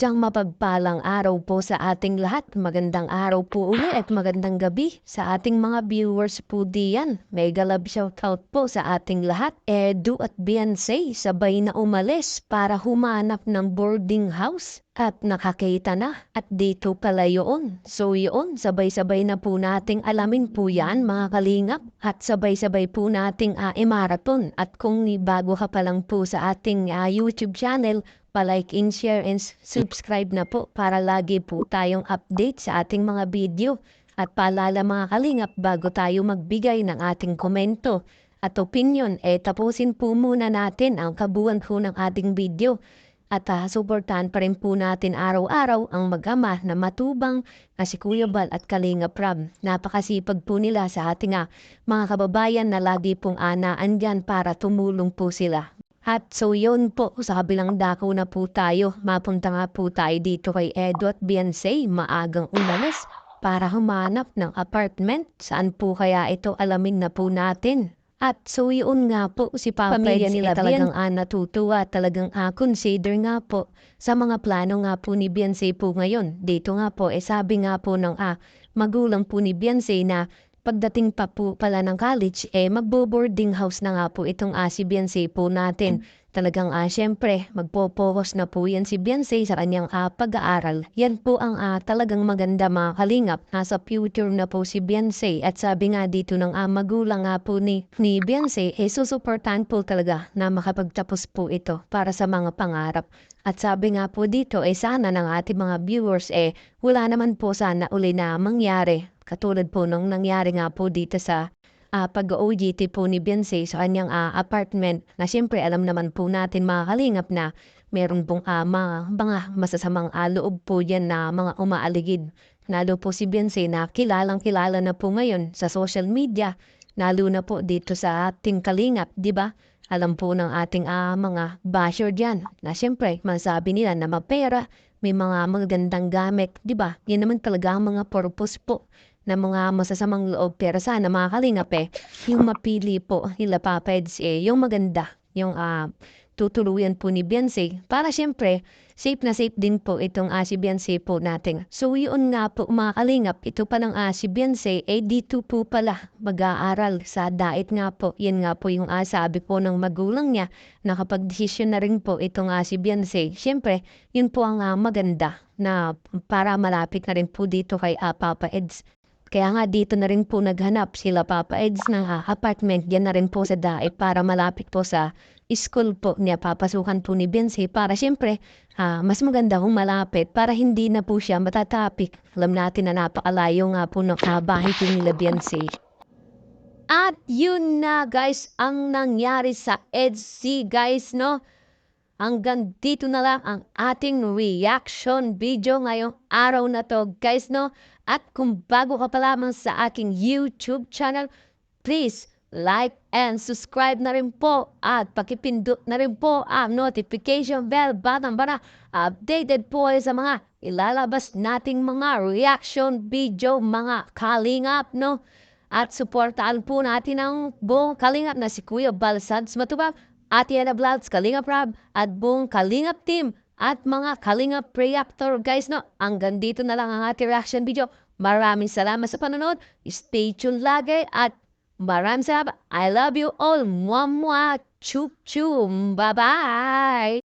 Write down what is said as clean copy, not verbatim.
Isang mapagpalang araw po sa ating lahat. Magandang araw po uli at magandang gabi sa ating mga viewers po diyan. Mega love shoutout po sa ating lahat. Edu at Beyonce sabay na umalis para humanap ng boarding house. At nakakita na at dito pala yun. So yun, sabay-sabay na po nating alamin po yan mga kalingap. At sabay-sabay po nating i-marathon. At kung bago ka pa lang po sa ating YouTube channel, pa-like and share and subscribe na po para lagi po tayong update sa ating mga video. At paalala mga kalingap, bago tayo magbigay ng ating komento at opinion, tapusin po muna natin ang kabuuan po ng ating video. At suportahan pa rin po natin araw-araw ang mag-ama na matubang na si Kuya Bal at Kalinga Prab. Napakasipag po nila sa ating mga kababayan na lagi pong andyan para tumulong po sila. At so yun po, sa kabilang dako na po tayo. Mapunta nga po tayo dito kay Edu at Beyonce, maagang umalis para humanap ng apartment. Saan po kaya ito, alamin na po natin. At so yun nga po, si Papa pamilya nila talagang natutuwa, talagang consider nga po sa mga plano nga po ni Beyonce po ngayon. Dito nga po, sabi nga po ng magulang po ni Beyonce na pagdating pa po pala ng college, magbo-boarding house na nga po itong si Beyonce po natin. Talagang syempre, magpo-focus na po yan si Beyonce sa kanyang pag-aaral. Yan po ang talagang maganda mga kalingap. Nasa future na po si Beyonce. At sabi nga dito ng magulang nga po ni Beyonce, susuportahan po talaga na makapagtapos po ito para sa mga pangarap. At sabi nga po dito, sana ng ating mga viewers, wala naman po sana uli na mangyari. Katulad po nung nangyari nga po dito sa pag-OJT po ni Beyonce sa kanyang apartment na siyempre alam naman po natin mga kalingap na meron pong mga masasamang loob po yan na mga umaaligid. Lalo po si Beyonce na kilalang kilala na po ngayon sa social media, lalo na po dito sa ating kalingap, di ba? Alam po ng ating mga basher dyan na siyempre masabi nila na mapera, may mga magandang gamit, di ba? Yan naman talaga ang mga purpose po na mga masasamang loob. Pero sana mga kalingap yung mapili po nila Papa Eds yung maganda, yung tutuluyan po ni Beyonce para siyempre safe na safe din po itong si Beyonce po natin. So yun nga po mga kalingap, ito pa ng si Beyonce dito po pala mag-aaral sa Dait nga po. Yan nga po yung sabi po ng magulang niya na kapag desisyon na rin po itong si Beyonce, siyempre yun po ang maganda na para malapit na rin po dito kay Papa Eds. Kaya nga dito na rin po naghanap sila Papa Eds ng apartment. Yan na rin po sa Dait para malapit po sa school po niya. Papasukan po ni Beyonce para siyempre mas maganda kung malapit para hindi na po siya matatapik. Alam natin na napakalayo nga po ng bahay po nila Beyonce. At yun na guys ang nangyari sa EDC guys, no? Hanggang dito na lang ang ating reaction video ngayong araw na to guys, no? At kung bago ka pa lamang sa aking YouTube channel, please like and subscribe na rin po at pakipindot na rin po ang notification bell button para updated po sa mga ilalabas nating mga reaction video mga kalingap, no? At suportaan po natin ang buong kalingap na si Kuya Balsads Matubang, Ate Ana Vlogs, Kalingap Rab, at buong Kalingap team at mga Kalingap Reactor guys, no? Hanggang dito na lang ang ating reaction video. Maraming salamat sa panonood. Stay tuned lagi at maraming salamat. I love you all. Mwah mwah. Chup chum. Bye bye.